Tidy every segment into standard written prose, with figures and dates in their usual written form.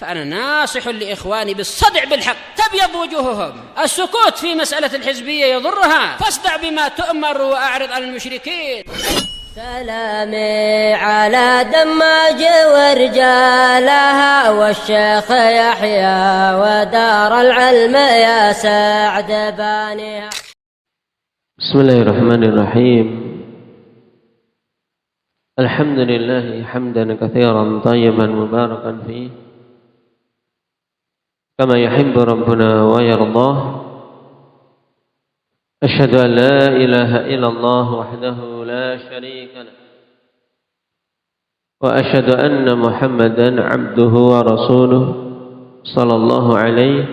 فأنا ناصح لإخواني بالصدع بالحق تبيض وجوههم. السكوت في مسألة الحزبية يضرها، فاصدع بما تؤمر وأعرض عن المشركين. سلامي على دماج ورجالها والشيخ يحيى ودار العلم يا سعد بانيها. بسم الله الرحمن الرحيم. الحمد لله حمدا كثيرا طيبا مباركا فيه كما يحب ربنا ويرضاه. أشهد أن لا إله إلا الله وحده لا شريك له، وأشهد أن محمدا عبده ورسوله صلى الله عليه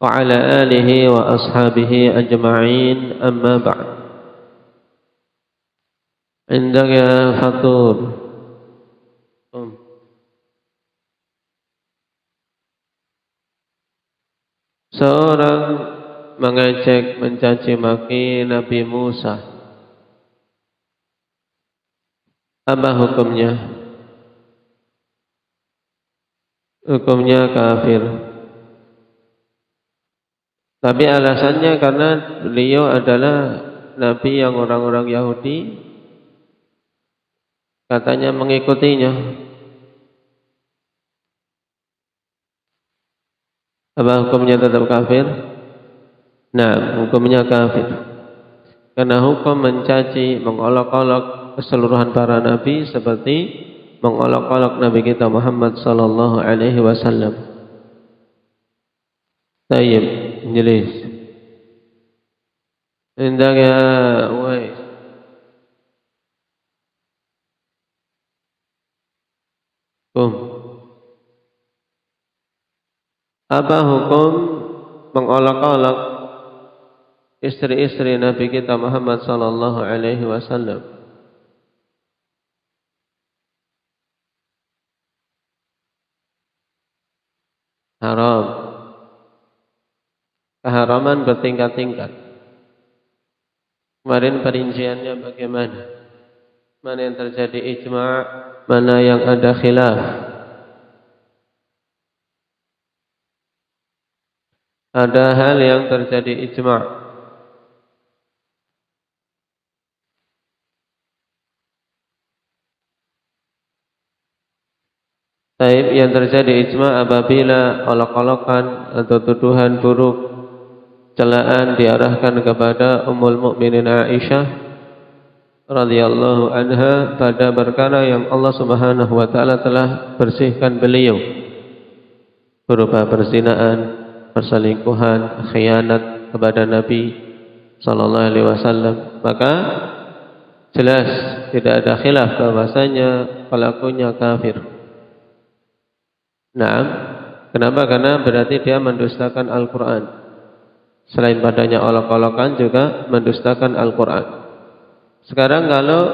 وعلى آله وأصحابه أجمعين. أما بعد، عندك فطور seorang mengejek, mencaci maki Nabi Musa, apa hukumnya? Hukumnya kafir. Tapi alasannya karena beliau adalah Nabi yang orang-orang Yahudi katanya mengikutinya. Apa hukumnya tetap kafir? Nah, hukumnya kafir. Karena hukum mencaci, mengolok-olok keseluruhan para nabi seperti mengolok-olok Nabi kita Muhammad sallallahu alaihi wasallam. Tayyib, jelas. Indah ya, wais. Apa hukum mengolok-olok istri-istri Nabi kita Muhammad sallallahu alaihi wasallam? Haram. Keharaman bertingkat-tingkat. Kemarin perinciannya bagaimana? Mana yang terjadi ijma', mana yang ada khilaf. Ada hal yang terjadi ijma'. Taib yang terjadi ijma' apabila olok-olokan atau tuduhan buruk, celaan diarahkan kepada Ummul Mukminin Aisyah radhiyallahu anha pada perkara yang Allah Subhanahu wa taala telah bersihkan beliau, berupa perzinaan, perselingkuhan, khianat kepada Nabi sallallahu alaihi wasallam, maka jelas tidak ada khilaf bahwasanya pelakunya kafir. Nah, kenapa? Karena berarti dia mendustakan Al-Quran. Selain padanya olok-olokan juga mendustakan Al-Quran. Sekarang kalau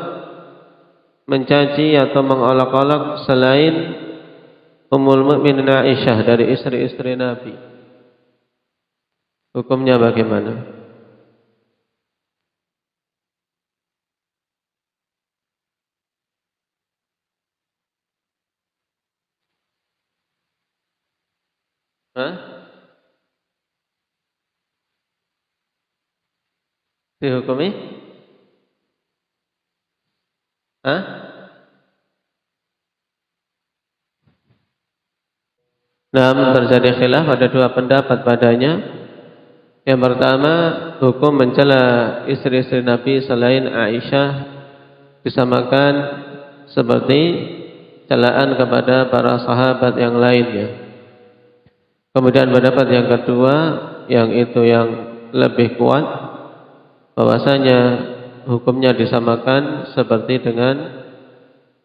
mencaci atau mengolok-olok selain Ummul Mukminin Aisyah dari istri-istri Nabi, hukumnya bagaimana? Dihukumi? Nah, terjadi khilaf, ada dua pendapat padanya. Yang pertama, hukum mencela istri-istri Nabi selain Aisyah disamakan seperti celaan kepada para sahabat yang lainnya. Kemudian pendapat yang kedua, yang itu yang lebih kuat, bahwasanya hukumnya disamakan seperti dengan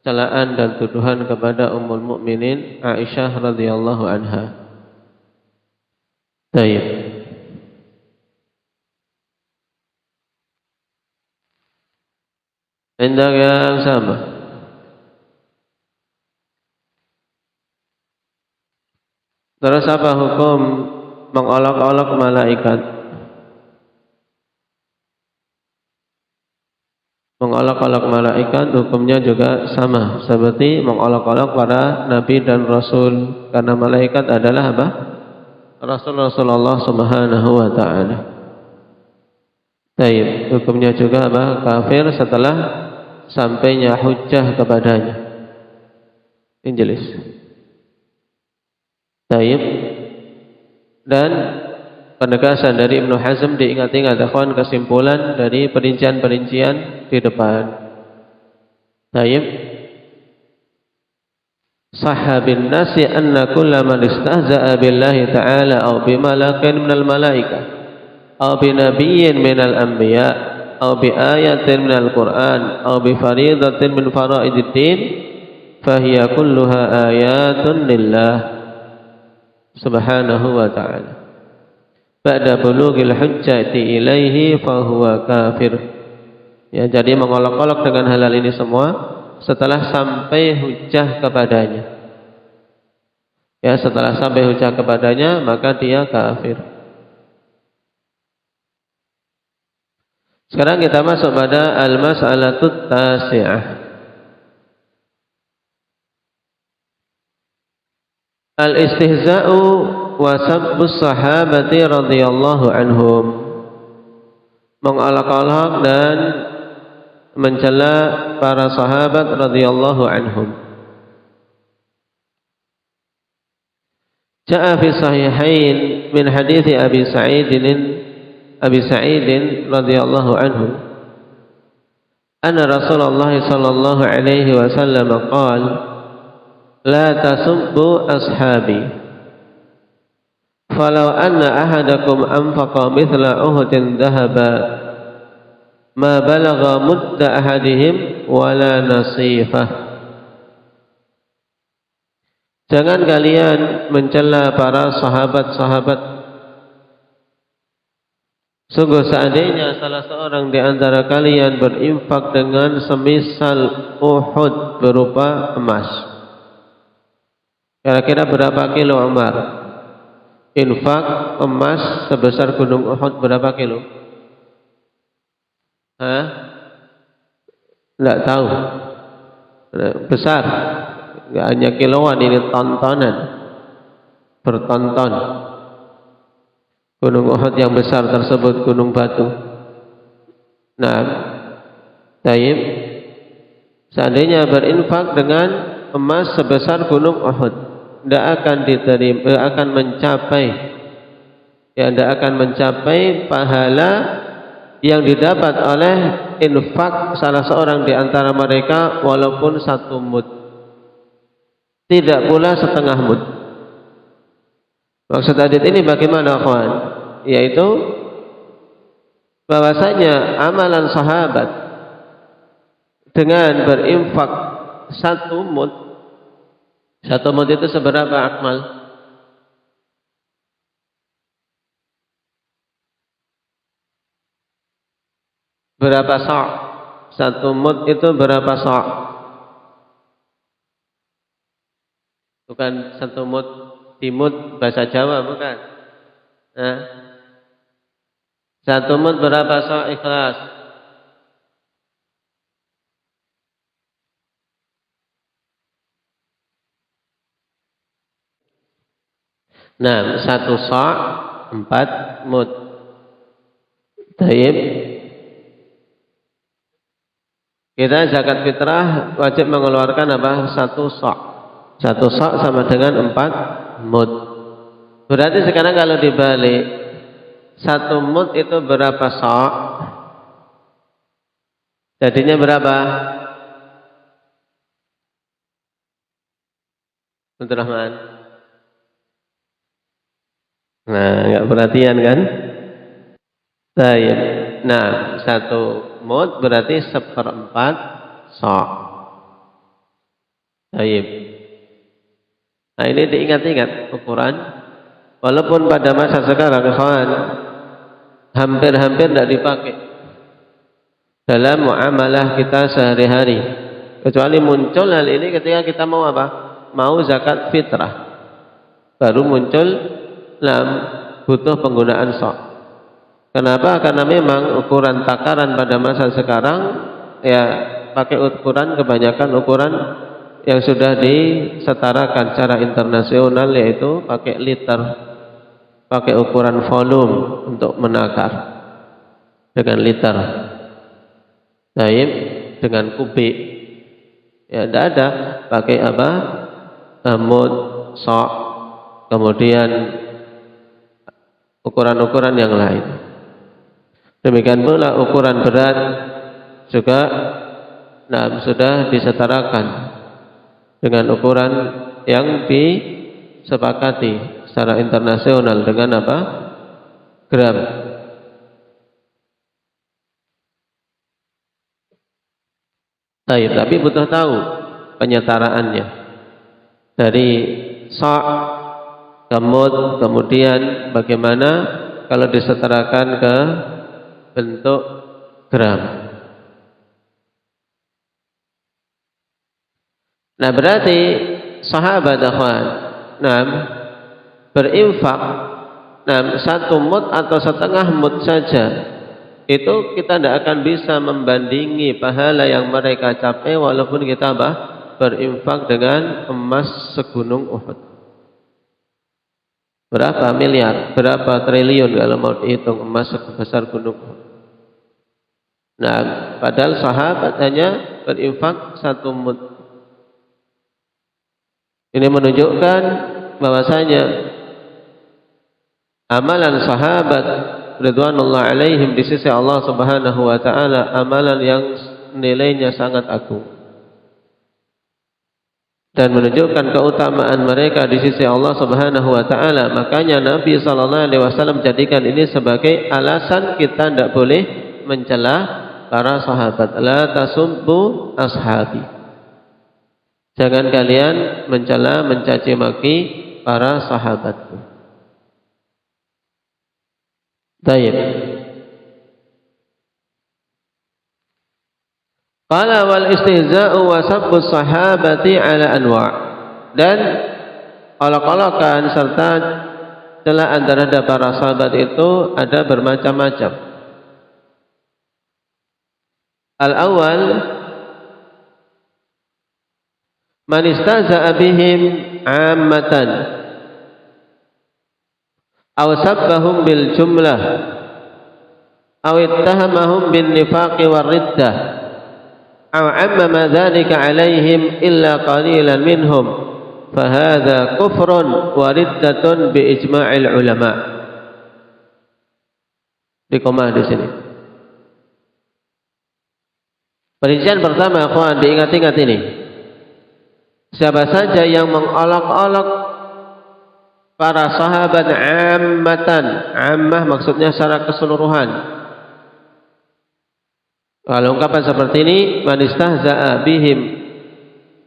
celaan dan tuduhan kepada Ummul Mukminin Aisyah radhiyallahu anha. Baik. Indah yang sama. Terus apa hukum mengolok-olok malaikat? Mengolok-olok malaikat hukumnya juga sama seperti mengolok-olok para nabi dan rasul, karena malaikat adalah apa? Rasulullah Subhanahu wa taala. Baik, hukumnya juga apa? Kafir setelah sampainya hujjah kepadanya. Injelis. Baik. Dan penegasan dari Ibnu Hazm diingat-ingat akhwan, kesimpulan dari perincian-perincian di depan. Baik. Sahabin nasi anna kulla man istahza'a billahi ta'ala aw bimalakin minal malaikah aw binabiyyin minal anbiya aw bi ayatin minal Qur'an aw bi faridatin min fara'ididdin fahiya kulluha ayatun lillah subhanahu wa ta'ala. Ba'da bulughil hujjati ilaihi fahuwa kafir. Ya, jadi mengolok-olok dengan halal ini semua setelah sampai hujjah kepadanya. Ya, setelah sampai hujjah kepadanya maka dia kafir. Sekarang kita masuk pada al-mas'alatut tasi'ah. Al-istihza'u wa sabbus sahabati radhiyallahu anhum. Mengolok-olok dan mencela para sahabat radhiyallahu anhum. Ja'a fi sahihain min hadits Abi Sa'id radhiyallahu anhu anna Rasulullah sallallahu alaihi wasallam qala la tasubbu ashabi falau anna ahadakum anfaqa mithla uhudin dhahaba ma balagha mudda ahadihim wala nasifah. Jangan kalian mencela para sahabat-sahabat. Sungguh seandainya salah seorang di antara kalian berinfak dengan semisal Uhud berupa emas. Kira-kira berapa kilo Umar? Infak emas sebesar gunung Uhud berapa kilo? Tidak tahu. Besar. Tidak hanya kiloan, ini tontonan. Bertonton. Gunung Uhud yang besar tersebut gunung batu. Nah, taib. Seandainya berinfak dengan emas sebesar gunung Uhud, tidak akan diterima, akan mencapai, ya, tidak akan mencapai pahala yang didapat oleh infak salah seorang di antara mereka walaupun 1 mud, tidak pula setengah mud. Maksud hadits ini bagaimana kawan? Yaitu bahwasanya amalan sahabat dengan berinfak 1 mud, 1 mud itu seberapa akmal? Berapa sa'? 1 mud itu berapa sa'? Bukan 1 mud timud bahasa Jawa, bukan. 1 mud berapa sa' ikhlas? Nah, 1 sa' 4 mud. Taib. Kita zakat fitrah wajib mengeluarkan apa? 1 sa'. 1 sa' sama dengan 4 mud. Berarti sekarang kalau dibalik, 1 mud itu berapa sa'? Jadinya berapa? Abdul Rahman. Nah, enggak perhatian kan? Baik. Nah, 1 mud berarti 1/4 sa'. Baik. Nah, ini diingat-ingat ukuran. Walaupun pada masa sekarang kawan hampir-hampir tidak dipakai dalam muamalah kita sehari-hari, kecuali muncul hal ini ketika kita mau apa? Mau zakat fitrah, baru muncul butuh penggunaan sa'. Kenapa? Karena memang ukuran takaran pada masa sekarang ya pakai ukuran, kebanyakan ukuran yang sudah disetarakan secara internasional, yaitu pakai liter, pakai ukuran volume untuk menakar dengan liter, baik dengan kubik. Ya tidak ada pakai apa, mud, sok, kemudian ukuran-ukuran yang lain. Demikian pula ukuran berat juga sudah disetarakan dengan ukuran yang disepakati secara internasional dengan apa? Gram. Tapi butuh tahu penyetaraannya dari sa' ke mud, kemudian bagaimana kalau disetarakan ke bentuk gram. Nah berarti sahabat akhwan berinfak 1 mud atau setengah mud saja, itu kita tidak akan bisa membandingi pahala yang mereka capai walaupun kita berinfak dengan emas segunung Uhud. Berapa miliar, berapa triliun kalau mau dihitung emas sebesar gunung Uhud. Nah, padahal sahabat hanya berinfak 1 mud. Ini menunjukkan bahwasanya amalan sahabat ridwanullah alaihim di sisi Allah Subhanahu wa taala amalan yang nilainya sangat agung dan menunjukkan keutamaan mereka di sisi Allah Subhanahu wa taala. Makanya Nabi sallallahu alaihi wasallam jadikan ini sebagai alasan kita tidak boleh mencela para sahabat. La tasubbu ashabi. Jangan kalian mencela, mencaci maki para sahabatku. Baik. Qala wal istihza'u wa sabbu sahabati ala anwa'. Dan olok-olokan serta celaan terhadap para sahabat itu ada bermacam-macam. Al-awwal man istahza'a bihim 'ammatan aw sabbahum bil jumlah aw ittahamahum bin nifaqi war riddah aw ammama dzalika 'alaihim illa qalilan minhum fahadza kufrun wa riddatun bi ijma'il ulama. Di koma di sini. Perincian pertama, kawan, diingat-ingat ini. Siapa saja yang mengolok-olok para sahabat ammatan, ammah maksudnya secara keseluruhan. Kalau ungkapan seperti ini, man istahza'a bihim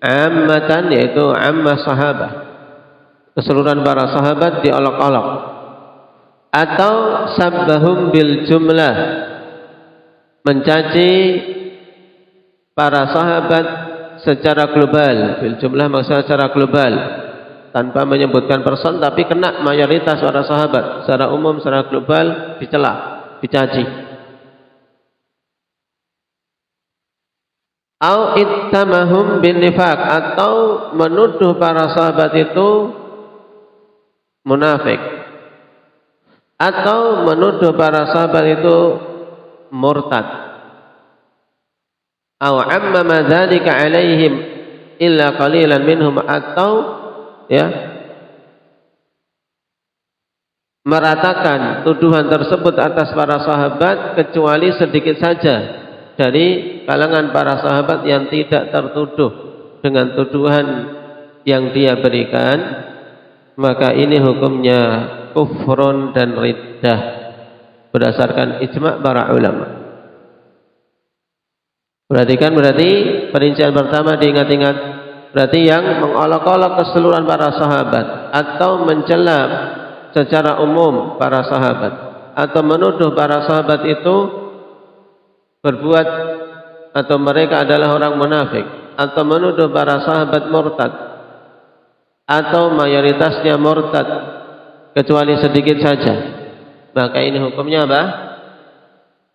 ammatan, yaitu ammah sahabat, keseluruhan para sahabat diolok-olok, atau sabbahum bil jumlah, mencaci para sahabat secara global. Bil jumlah maksudnya secara global, tanpa menyebutkan person, tapi kena mayoritas para sahabat secara umum, secara global dicela, dicaci. Au ittamahum bin nifaq, atau menuduh para sahabat itu munafik, atau menuduh para sahabat itu murtad. Au ammama dzalika alaihim illa qalilan minhum, atau meratakan tuduhan tersebut atas para sahabat kecuali sedikit saja dari kalangan para sahabat yang tidak tertuduh dengan tuduhan yang dia berikan, maka ini hukumnya kufrun dan riddah berdasarkan ijma' para ulama. Perhatikan, berarti perincian pertama diingat-ingat, berarti yang mengolok-olok keseluruhan para sahabat, atau mencela secara umum para sahabat, atau menuduh para sahabat itu berbuat atau mereka adalah orang munafik, atau menuduh para sahabat murtad, atau mayoritasnya murtad kecuali sedikit saja, maka ini hukumnya apa?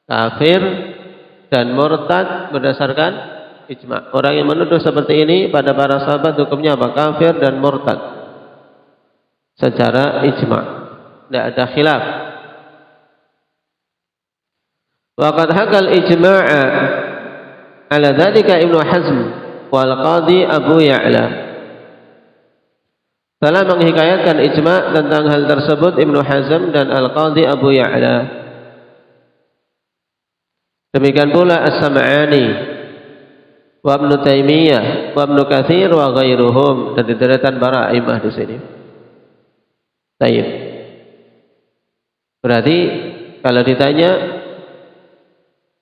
Kafir dan murtad berdasarkan ijma'. Orang yang menuduh seperti ini pada para sahabat hukumnya apa? Kafir dan murtad secara ijma'. Tidak ada khilaf. Waqad hakal ijma'a ala dzalika Ibnu Hazm wal Qadhi Abu Ya'la. Telah menghikayatkan ijma' tentang hal tersebut Ibnu Hazm dan Al-Qadhi Abu Ya'la. Demikian pula As-Sam'ani wa Ibnu Taimiyah wa Ibnu Katsir wa ghairuhum, dari deretan para imam di sini. Baik. Berarti kalau ditanya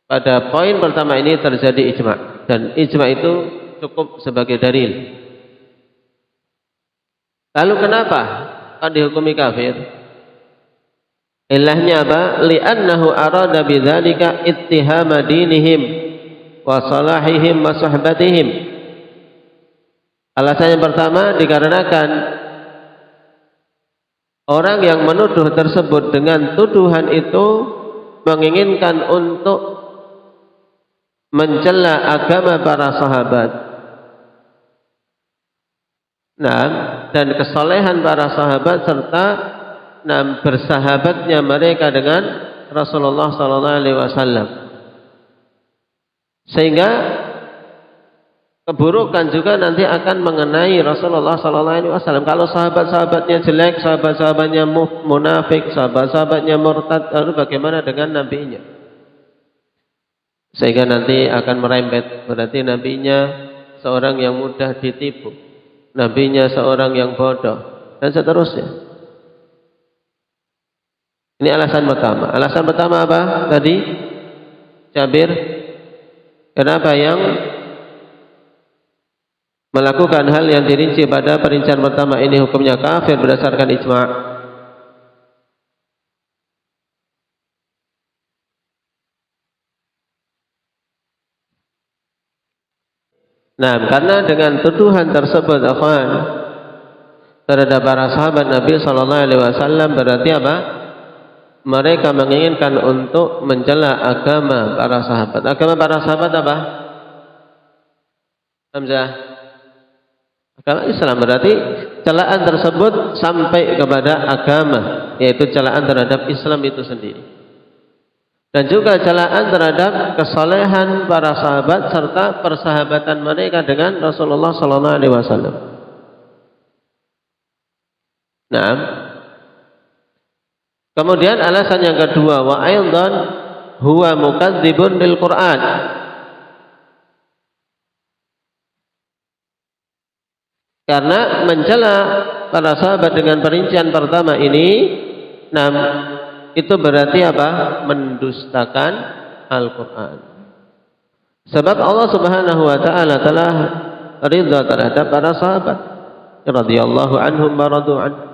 pada poin pertama ini terjadi ijma', dan ijma' itu cukup sebagai dalil. Lalu kenapa kok dihukumi kafir? Ilahnya apa? Li'annahu arada bidzalika ittihama dinihim wa salahihim wa suhbatihim. Alasan yang pertama dikarenakan orang yang menuduh tersebut dengan tuduhan itu menginginkan untuk mencela agama para sahabat. Nah, dan kesolehan para sahabat serta bersahabatnya mereka dengan Rasulullah sallallahu alaihi wasallam. Sehingga keburukan juga nanti akan mengenai Rasulullah sallallahu alaihi wasallam. Kalau sahabat-sahabatnya jelek, sahabat-sahabatnya munafik, sahabat-sahabatnya murtad, lalu bagaimana dengan nabinya? Sehingga nanti akan merembet, berarti nabinya seorang yang mudah ditipu, nabinya seorang yang bodoh, dan seterusnya. Ini alasan pertama. Alasan pertama apa tadi? Jabir, kenapa yang melakukan hal yang dirinci pada perincian pertama ini hukumnya kafir berdasarkan ijma'? Nah, karena dengan tuduhan tersebut akhwan terhadap para sahabat Nabi sallallahu alaihi wasallam, berarti apa? Mereka menginginkan untuk mencela agama para sahabat. Agama para sahabat apa? Hamzah. Agama Islam, berarti celaan tersebut sampai kepada agama, yaitu celaan terhadap Islam itu sendiri. Dan juga celaan terhadap kesolehan para sahabat serta persahabatan mereka dengan Rasulullah sallallahu alaihi wasallam. Nah, kemudian alasan yang kedua, wa aidan huwa mukadzibun bil Qur'an. Karena mencela para sahabat dengan perincian pertama ini, itu berarti apa? Mendustakan Al-Qur'an. Sebab Allah Subhanahu wa taala telah ridha terhadap para sahabat radhiyallahu anhum wa radu anhu.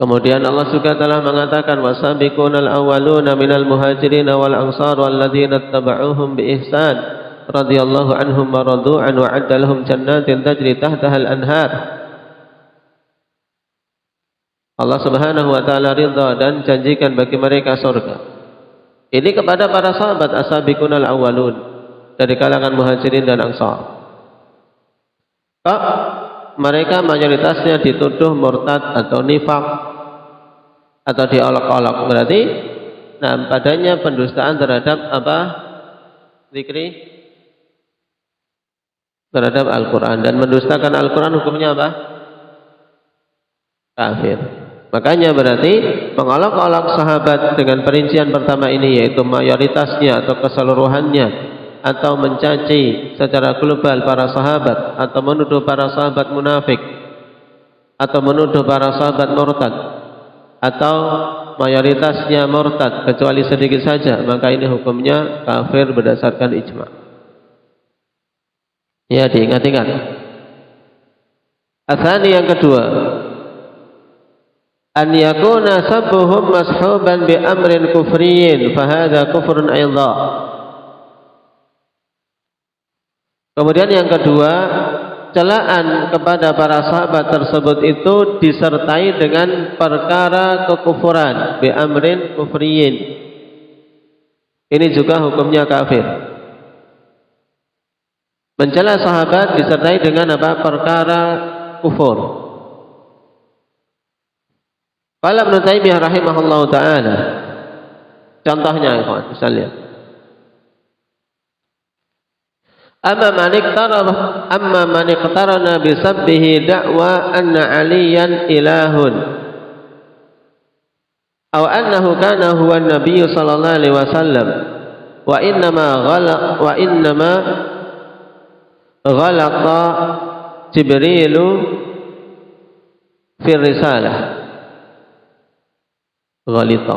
Kemudian Allah juga telah mengatakan wasabiqunal awwaluna minal muhajirin wal ansar walladzina ittaba'uuhum bi ihsan radhiyallahu anhum wa radu an wa 'adda lahum jannatin tajri tahtaha al-anhar. Allah Subhanahu wa taala ridha dan janjikan bagi mereka surga. Ini kepada para sahabat asabiqunal awwalun dari kalangan muhajirin dan ansar. Kok mereka mayoritasnya dituduh murtad atau nifaq atau diolok-olok, berarti padanya pendustaan terhadap apa? Zikri terhadap Al-Quran, dan mendustakan Al-Quran hukumnya apa? Kafir. Makanya berarti mengolok-olok sahabat dengan perincian pertama ini, yaitu mayoritasnya atau keseluruhannya, atau mencaci secara global para sahabat, atau menuduh para sahabat munafik, atau menuduh para sahabat murtad, atau mayoritasnya murtad kecuali sedikit saja, maka ini hukumnya kafir berdasarkan ijma'. Ya, diingat-ingat. Atsani, yang kedua, an yakuna sabbuhum mashuban bi amrin kufriyin fa hadza kufrun aidha. Kemudian yang kedua, celaan kepada para sahabat tersebut itu disertai dengan perkara kekufuran, bi amrin kufriyin, Ini juga hukumnya kafir. Mencela sahabat disertai dengan apa? Perkara kufur. Qala Ibnu Taimiyah rahimahullahu taala. Contohnya ikhwan, misalnya amma man iqtarana bi sabbihi da'wa anna aliyan ilahun aw annahu kana huwa an-nabiy sallallahu alaihi wasallam wa innama ghalata Jibrilu fi risalah ghalita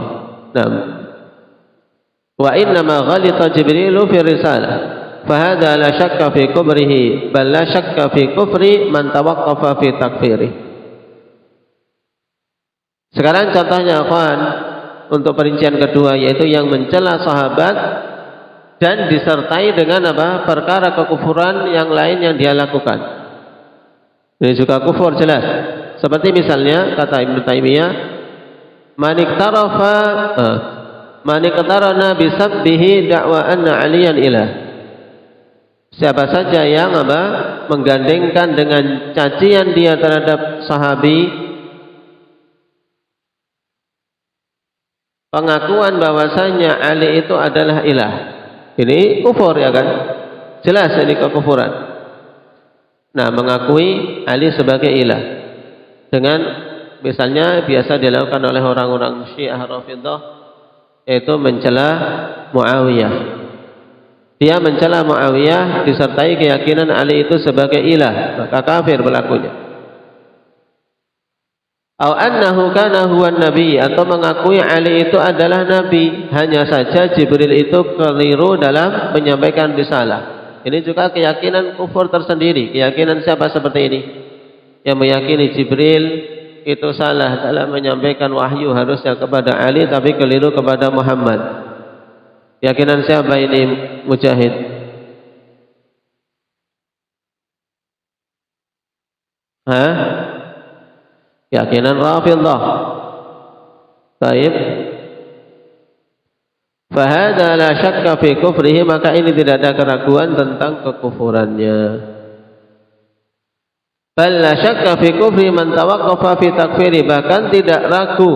wa innama ghalita Jibrilu fi risalah fahada la syakka fi kubrihi bal la syakka fi kufri man tawaqqafa fi takfirih. Sekarang contohnya akhwan untuk perincian kedua, yaitu yang mencela sahabat dan disertai dengan apa? Perkara kekufuran yang lain yang dia lakukan. Ini juga kufur jelas. Seperti misalnya kata Ibnu Taimiyah, man iqtarana bi sabbihi da'wa anna aliyan ilah. Siapa saja yang menggandengkan dengan cacian dia terhadap sahabi, pengakuan bahwasanya Ali itu adalah ilah. Ini kufur, ya kan? Jelas ini kekufuran. Nah, mengakui Ali sebagai ilah dengan misalnya biasa dilakukan oleh orang-orang Syiah Rafidhah, yaitu mencela Muawiyah. Dia mencela Muawiyah disertai keyakinan Ali itu sebagai ilah, maka kafir berlakunya. Au annahu kana huwan nabi, atau mengakui Ali itu adalah nabi, hanya saja Jibril itu keliru dalam menyampaikan risalah. Ini juga keyakinan kufur tersendiri. Keyakinan siapa seperti ini? Yang meyakini Jibril itu salah dalam menyampaikan wahyu harusnya kepada Ali tapi keliru kepada Muhammad. Keyakinan siapa ini, Mujahid? Keyakinan Rafidhah. Baik. Fahada la syakka fi kufrihi, maka ini tidak ada keraguan tentang kekufurannya. Bal la syakka fi kufri man tawaqqafa fi takfiri, bahkan tidak ragu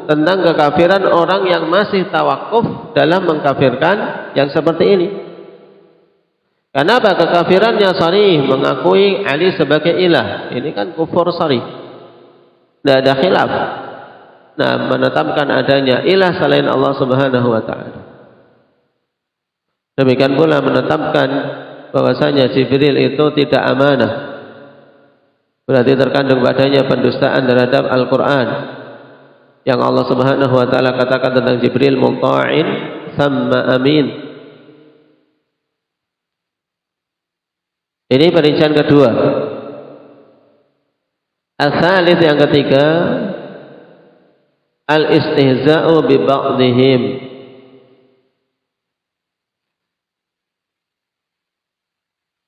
tentang kekafiran orang yang masih tawakuf dalam mengkafirkan yang seperti ini. Kenapa? Kekafirannya sharih, mengakui Ali sebagai ilah. Ini kan kufur sharih, tidak ada khilaf. Nah, menetapkan adanya ilah selain Allah Subhanahu wa ta'ala. Demikian pula menetapkan bahwasanya Jibril itu tidak amanah, berarti terkandung padanya pendustaan terhadap Al-Quran yang Allah Subhanahu wa ta'ala katakan tentang Jibril, mutta'in thamma amin. Ini perincian kedua. As-salits, yang ketiga, al-istihza'u bi ba'dihim.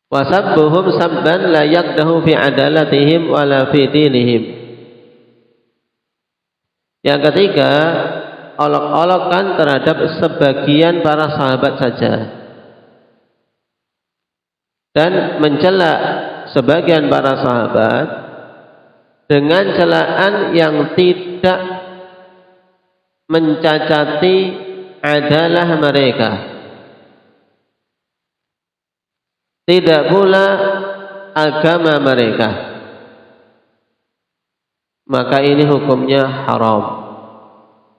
Wa sabbuhum sabban la yaqdahu fi adalatihim wala fi dinihim. Yang ketiga, olok-olokan terhadap sebagian para sahabat saja dan mencela sebagian para sahabat dengan celaan yang tidak mencacati adalah mereka, tidak pula agama mereka, maka ini hukumnya haram.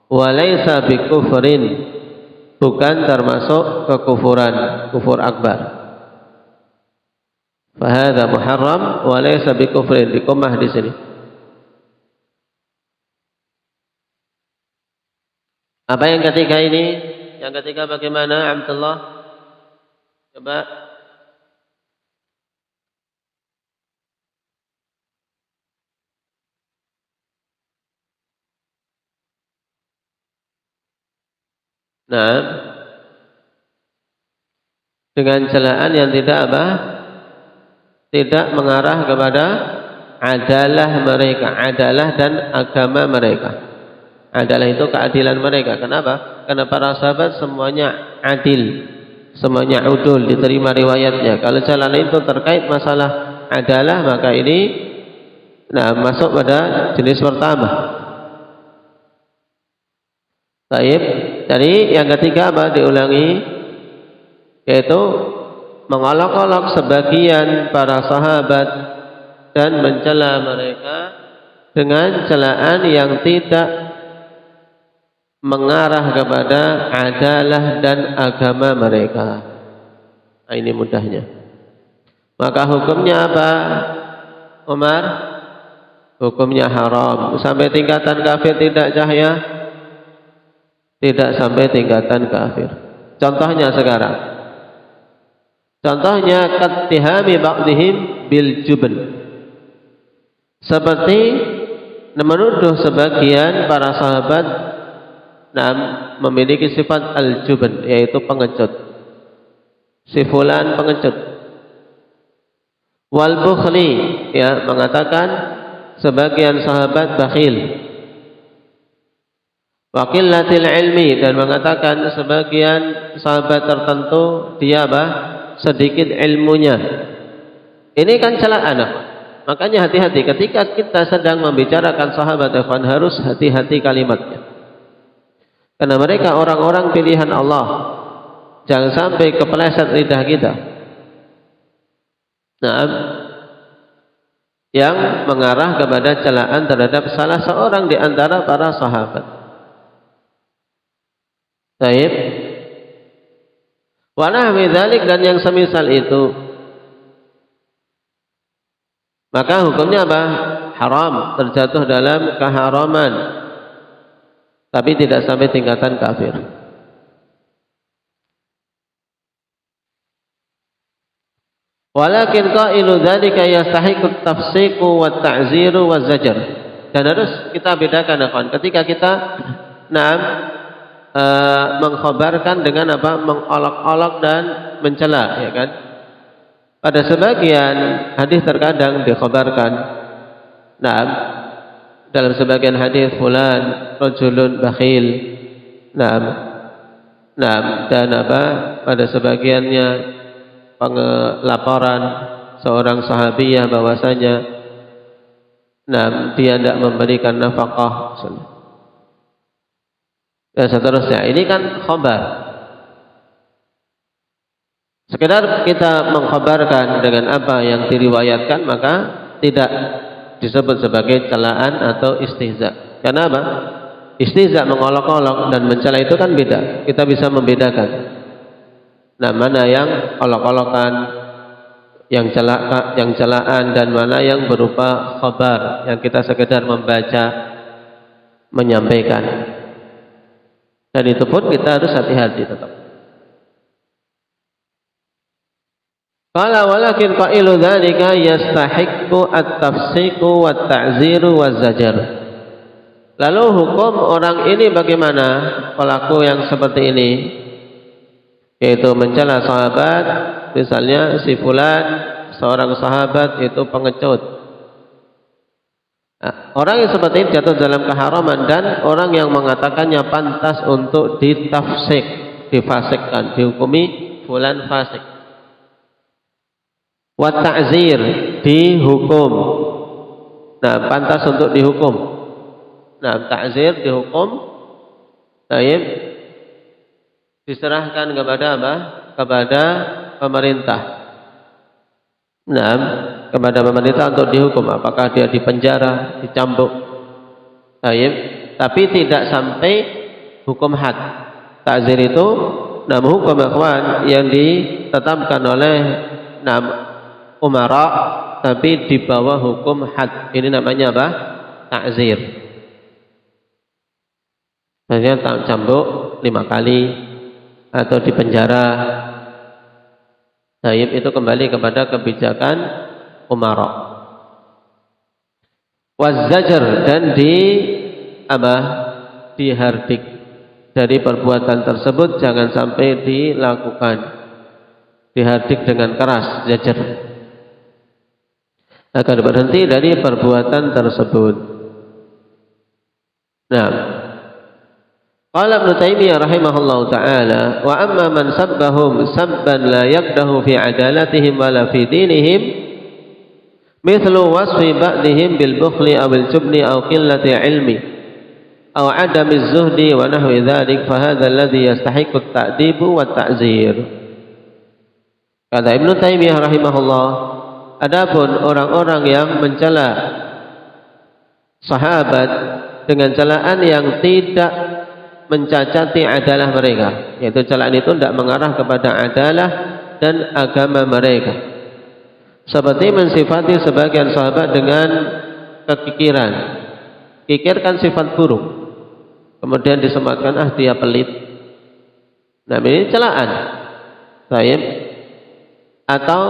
Walaysa bikufrin, bukan termasuk kekufuran, kufur akbar. Fahadha muharram walaysa bikufrin, dikomah di sini. Apa yang ketiga ini? Yang ketiga bagaimana, Abdullah? Coba. Nah, dengan celaan yang tidak apa? Tidak mengarah kepada adalah mereka, adalah dan agama mereka. Adalah itu keadilan mereka. Kenapa? Karena para sahabat semuanya adil, semuanya udul, diterima riwayatnya. Kalau jalan itu terkait masalah adalah, maka ini masuk pada jenis pertama. Baik. Jadi yang ketiga apa? Diulangi, yaitu mengolok-olok sebagian para sahabat dan mencela mereka dengan celaan yang tidak mengarah kepada adalah dan agama mereka. Nah, ini mudahnya. Maka hukumnya apa, Umar? Hukumnya haram. Sampai tingkatan kafir tidak Cahya? Tidak sampai tingkatan kafir. Contohnya sekarang. Contohnya kattihami ba'dihim bil jubn. Seperti menuduh sebagian para sahabat memiliki sifat al-jubn, yaitu pengecut. Si fulan pengecut. Wal bukhli, ya, mengatakan sebagian sahabat bakhil. Wa qillatil ilmi, dan mengatakan sebagian sahabat tertentu dia sedikit ilmunya. Ini kan celaan. Makanya hati-hati ketika kita sedang membicarakan sahabat, harus hati-hati kalimatnya. Karena mereka orang-orang pilihan Allah. Jangan sampai kepeleset lidah kita. Yang mengarah kepada celaan terhadap salah seorang di antara para sahabat. Baik. Wa nahwi dzalik, dan yang semisal itu. Maka hukumnya apa? Haram, terjatuh dalam keharaman. Tapi tidak sampai tingkatan kafir. Walakin qailu dzalika yastahiqu at-tafsiqu wat-ta'ziru waz-zajr. Dan harus kita bedakan, ketika kita mengkhabarkan dengan mengolok-olok dan mencela, ya kan? Pada sebagian hadis terkadang dikhabarkan, dalam sebagian hadis fulan rajulun bakhil. Dan pada sebagiannya pengelaporan seorang sahabiyah bahwasanya dia tidak memberikan nafkah dan seterusnya. Ini kan khabar. Sekedar kita mengkhabarkan dengan apa yang diriwayatkan, maka tidak disebut sebagai celaan atau istihza. Karena apa? Istihza, mengolok-olok, dan mencela itu kan beda. Kita bisa membedakan. Mana yang olok-olokan, yang celaan, dan mana yang berupa khabar, yang kita sekedar membaca, menyampaikan. Dan itu pun kita harus hati-hati tetap. Qala walakin qailu dzalika yastahiqqu at-tafsiqu wat-ta'ziru waz-zajr. Lalu hukum orang ini bagaimana? Pelaku yang seperti ini, yaitu mencela sahabat, misalnya si fulan seorang sahabat itu pengecut. Orang yang seperti ini jatuh dalam keharaman, dan orang yang mengatakannya pantas untuk ditafsik, difasikkan, dihukumi fulan fasik. Wa ta'zir, dihukum. Pantas untuk dihukum. Ta'zir dihukum. Diserahkan kepada apa? Kepada pemerintah. Kepada pemerintah untuk dihukum. Apakah dia dipenjara, dicambuk. Tapi tidak sampai hukum had. Ta'zir itu hukum ikhwan yang ditetapkan oleh umara, tapi di bawah hukum had. Ini namanya apa? Ta'zir. Maksudnya cambuk 5 kali atau dipenjara. Itu kembali kepada kebijakan umara. Waz-zajr, dan dihardik dari perbuatan tersebut, jangan sampai dilakukan. Dihardik dengan keras, zajar, agar berhenti dari perbuatan tersebut. Qala Ibnu Taimiyah rahimahullahu taala, wa amma man sabbahum sabban la yaqdahu fi adalatihim wala fi dinihim, mithlu wasfi ba'dihim bil bukhli aw al jubni aw qillati ilmi aw adami az-zuhdi wa nahwi dzalik, fa hadha alladhi yastahiqqu at-ta'dibu wa at-ta'zir. Kata Ibnu Taimiyah rahimahullah, adapun orang-orang yang mencela sahabat dengan celaan yang tidak mencacati adalah mereka, yaitu celaan itu tidak mengarah kepada adalah dan agama mereka, seperti mensifati sebagian sahabat dengan kekikiran. Kikir kan sifat buruk, kemudian disematkan dia pelit. Nah, ini celaan. Baik. Atau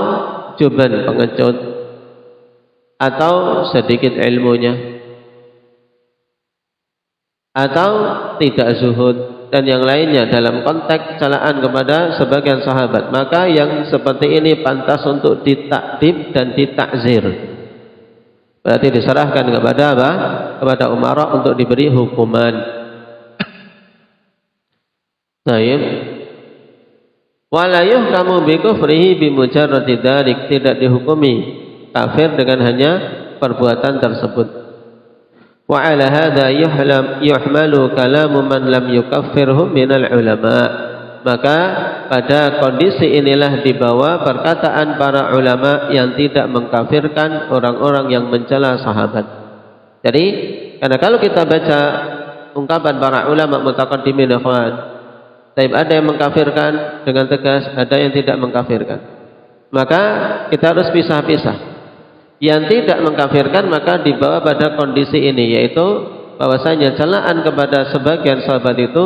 juban, pengecut, atau sedikit ilmunya, atau tidak zuhud dan yang lainnya dalam konteks celaan kepada sebagian sahabat, maka yang seperti ini pantas untuk ditakdib dan ditakzir. Berarti diserahkan kepada apa? Kepada umara untuk diberi hukuman. Baik. Wala yuhkamu bi kufrihi bi mujarradi dzalik, tidak dihukumi kafir dengan hanya perbuatan tersebut. Wa ala hadza yuhmalu kalamu man lam yukaffirhum minal ulama. Maka pada kondisi inilah dibawa perkataan para ulama yang tidak mengkafirkan orang-orang yang mencela sahabat. Jadi, karena kalau kita baca ungkapan para ulama mutaqaddimin ikhwan, ada yang mengkafirkan dengan tegas, ada yang tidak mengkafirkan. Maka kita harus pisah-pisah. Yang tidak mengkafirkan maka dibawa pada kondisi ini, yaitu bahwasanya celaan kepada sebagian sahabat itu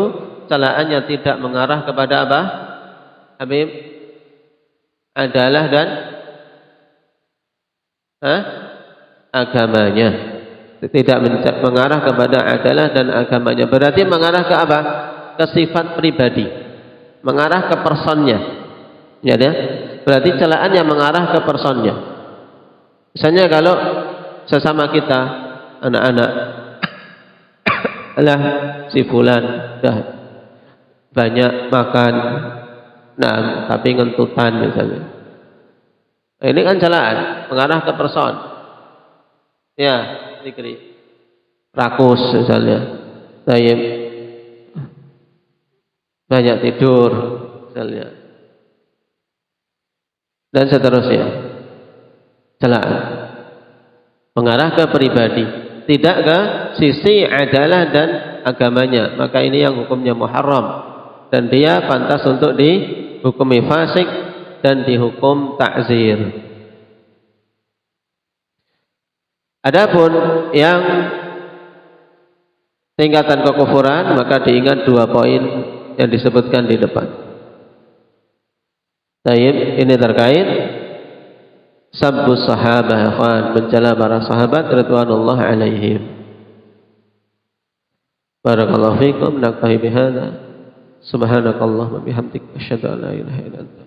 celaannya tidak mengarah kepada apa? Habib, adalah dan agamanya. Tidak mengarah kepada adalah dan agamanya. Berarti mengarah ke apa? Ke sifat pribadi, mengarah ke personnya. Ya, berarti celaan yang mengarah ke personnya. Misalnya kalau sesama kita anak-anak, alah si fulan dah banyak makan, nah tapi ngentutan misalnya. Ini kan celaan mengarah ke person. Ya, dikri rakus misalnya. Tayyib, banyak tidur misalnya. Dan seterusnya. Celaan mengarah ke pribadi, tidak ke sisi adalah dan agamanya, maka ini yang hukumnya muharram dan dia pantas untuk dihukumi fasik dan dihukum ta'zir. Adapun yang tingkatan kekufuran, maka diingat 2 poin yang disebutkan di depan. Baik, ini terkait sabbus sahabah, ikhwan, mencela para sahabat radhiyallahu alaihim. Barakallahu fikum, naktafi bihadza. Subhanakallahumma bihamdik, asyhadu an la ilaha illa anta.